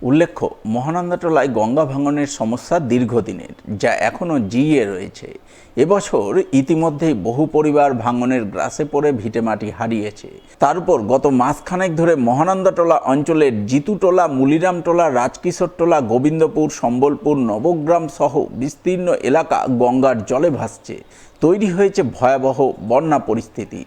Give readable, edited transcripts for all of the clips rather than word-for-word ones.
উল্লেখ্য, মহানন্দাটোলায় গঙ্গা ভাঙনের সমস্যা দীর্ঘদিনের, যা এখনও জিইয়ে রয়েছে। এবছর ইতিমধ্যেই বহু পরিবার ভাঙনের সমস্যার গ্রাসে পড়ে ভিটেমাটি হারিয়েছে। তার উপর গত মাসখানেক ধরে মহানন্দাটোলা অঞ্চলের জিতুটোলা, মুলিরামটোলা, রাজকিশোরটোলা, গোবিন্দপুর, সম্বলপুর, নবগ্রাম সহ বিস্তীর্ণ এলাকা গঙ্গার জলে ভাসছে। তৈরি হয়েছে ভয়াবহ বন্যা পরিস্থিতি।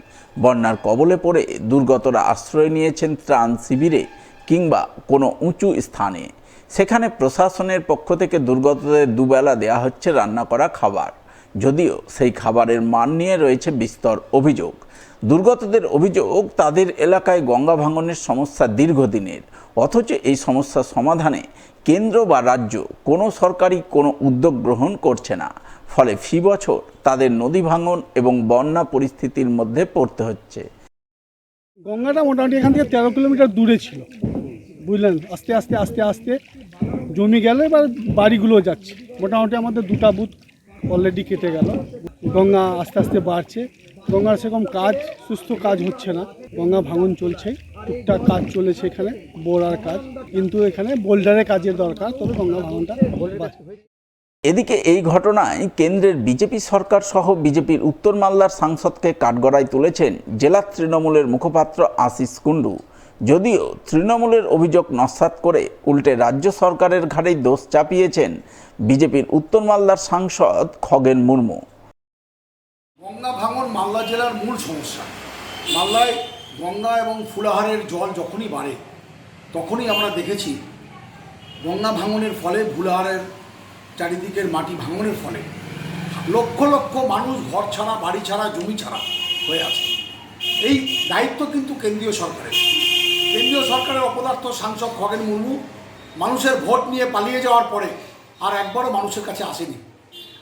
বন্যার কবলে পড়ে দুর্গতরা আশ্রয় নিয়েছেন ত্রাণ শিবিরে কিংবা কোনো উঁচু স্থানে। সেখানে প্রশাসনের পক্ষ থেকে দুর্গতদের দুবেলা দেয়া হচ্ছে রান্না করা খাবার, যদিও সেই খাবারের মান নিয়ে রয়েছে বিস্তর অভিযোগ। দুর্গতদের অভিযোগ, তাদের এলাকায় গঙ্গা ভাঙনের সমস্যা দীর্ঘদিনের, অথচ এই সমস্যা সমাধানে কেন্দ্র বা রাজ্য কোনো সরকারি কোনো উদ্যোগ গ্রহণ করছে না। ফলে ফি বছর তাদের নদী ভাঙন এবং বন্যা পরিস্থিতির মধ্যে পড়তে হচ্ছে। গঙ্গাটা মোটামুটি এখান থেকে 13 কিলোমিটার দূরে ছিল, বুঝলেন। আস্তে আস্তে আস্তে আস্তে জমি গেল, এবার বাড়িগুলো যাচ্ছে। মোটামুটি আমাদের 2টা বুথ অলরেডি কেটে গেল। গঙ্গা আস্তে আস্তে বাড়ছে। গঙ্গার সেরকম কাজ, সুস্থ কাজ হচ্ছে না। গঙ্গা ভাঙন চলছে, টুকটাক কাজ চলেছে এখানে, বোরার কাজ, কিন্তু এখানে বোল্ডারের কাজের দরকার, তবে গঙ্গা ভাঙনটা বাড়ছে। এদিকে এই ঘটনায় কেন্দ্রের বিজেপি সরকার সহ বিজেপির উত্তর মালদার সাংসদকে কাঠগড়ায় তুলেছেন জেলা তৃণমূলের মুখপাত্র আশিস কুন্ডু। যদিও তৃণমূলের অভিযোগ নস্যাৎ করে উল্টে রাজ্য সরকারের ঘাড়েই দোষ চাপিয়েছেন বিজেপির উত্তর মালদার সাংসদ খগেন মুর্মু। গঙ্গা ভাঙন মালদা জেলার মূল সমস্যা। মালদায় গঙ্গা এবং ফুলাহারের জল যখনই বাড়ে তখনই আমরা দেখেছি গঙ্গা ভাঙনের ফলে, ফুলাহারের চারিদিকের মাটি ভাঙনের ফলে লক্ষ লক্ষ মানুষ ঘর ছাড়া, বাড়ি ছাড়া, জমি ছাড়া হয়ে আছে। এই দায়িত্ব কিন্তু কেন্দ্রীয় সরকারের অপদার্থ সাংসদ খগেন মুর্মু মানুষের ভোট নিয়ে পালিয়ে যাওয়ার পরে আর একবারও মানুষের কাছে আসেনি।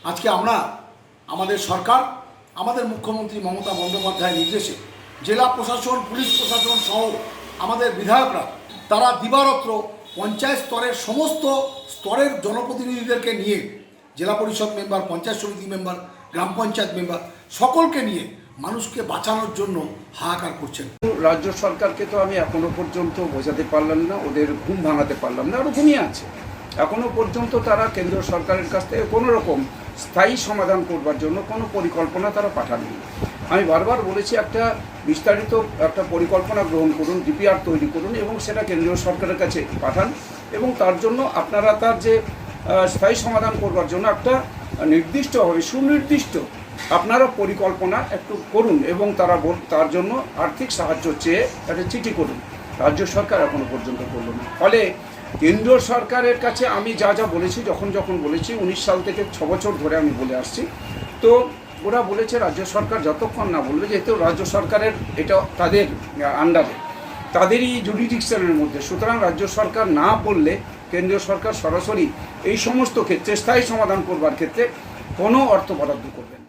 আজকে আমরা, আমাদের সরকার, আমাদের মুখ্যমন্ত্রী মমতা বন্দ্যোপাধ্যায়ের নির্দেশে জেলা প্রশাসন, পুলিশ প্রশাসন সহ আমাদের বিধায়করা, তারা দিবারাত্র পঞ্চায়েত স্তরের সমস্ত স্তরের জনপ্রতিনিধিদেরকে নিয়ে, জেলা পরিষদ মেম্বার, পঞ্চায়েত সমিতি মেম্বার, গ্রাম পঞ্চায়েত মেম্বার, সকলকে নিয়ে মানুষকে বাঁচানোর জন্য হাহাকার করছেন। রাজ্য সরকারকে তো আমি এখনো পর্যন্ত বোঝাতে পারলাম না, ওদের ঘুম ভাঙাতে পারলাম না, ওরা ঘুমিয়ে আছে। এখনো পর্যন্ত তারা কেন্দ্র সরকারের কাছ থেকে কোনো রকম স্থায়ী সমাধান করবার জন্য কোনো পরিকল্পনা তারা পাঠাননি। আমি বারবার বলেছি, একটা বিস্তারিত একটা পরিকল্পনা গ্রহণ করুন, ডিপিআর তৈরি করুন এবং সেটা কেন্দ্রীয় সরকারের কাছে পাঠান, এবং তার জন্য আপনারা তার যে স্থায়ী সমাধান করবার জন্য একটা নির্দিষ্টভাবে সুনির্দিষ্ট আপনারা পরিকল্পনা একটু করুন, এবং তার জন্য আর্থিক সাহায্য চেয়ে একটা চিঠি করুন। রাজ্য সরকার এখনো পর্যন্ত করল না। ফলে কেন্দ্রীয় সরকারের কাছে আমি যা বলেছি, যখন বলেছি 19 সাল থেকে 6 বছর ধরে আমি বলে আসছি, তো ওরা বলেছে রাজ্য সরকার যতক্ষণ না বলবে, যেহেতু রাজ্য সরকারের এটা তাদের আন্ডারে, তাদেরই জুডিডিকশনের মধ্যে, সুতরাং রাজ্য সরকার না বললে কেন্দ্রীয় সরকার সরাসরি এই সমস্ত ক্ষেত্রে স্থায়ী সমাধান করবার ক্ষেত্রে কোনো অর্থ বরাদ্দ করবে না।